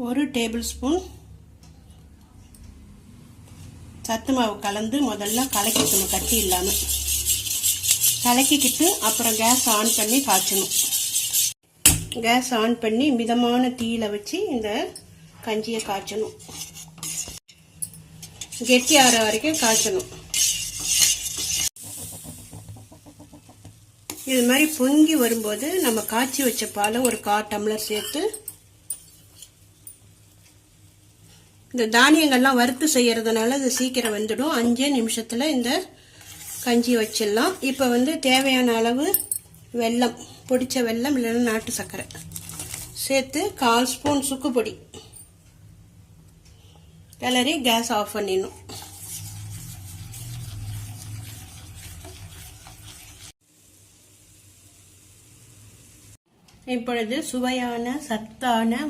1 table spoon சத்து மாவு கலந்து முதல்ல கலக்கிக்கணும், கட்டி இல்லாமல் கலக்கிக்கிட்டு அப்புறம் கேஸ் ஆன் பண்ணி காய்ச்சணும். கேஸ் ஆன் பண்ணி மிதமான தீயில வச்சு இந்த கஞ்சியை காய்ச்சணும். கெட்டி ஆற வரைக்கும் காய்ச்சணும். இது மாதிரி பொங்கி வரும்போது நம்ம காய்ச்சி வச்ச பாலை ஒரு 1/4 டம்ளர் சேர்த்து, இந்த தானியங்கள்லாம் வறுத்து செய்யறதுனால இது சீக்கிரம் வெந்துடும். 5 நிமிஷத்துல இந்த கஞ்சி வச்சிடலாம். இப்போ தேவையான அளவு வெல்லம், பொடிச்ச வெல்லம் இல்லைன்னா நாட்டு சர்க்கரை சேர்த்து 1/4 ஸ்பூன் சுக்கு பொடி கிளறி கேஸ் ஆஃப் பண்ணிடணும். இப்பொழுது சுவையான சத்தான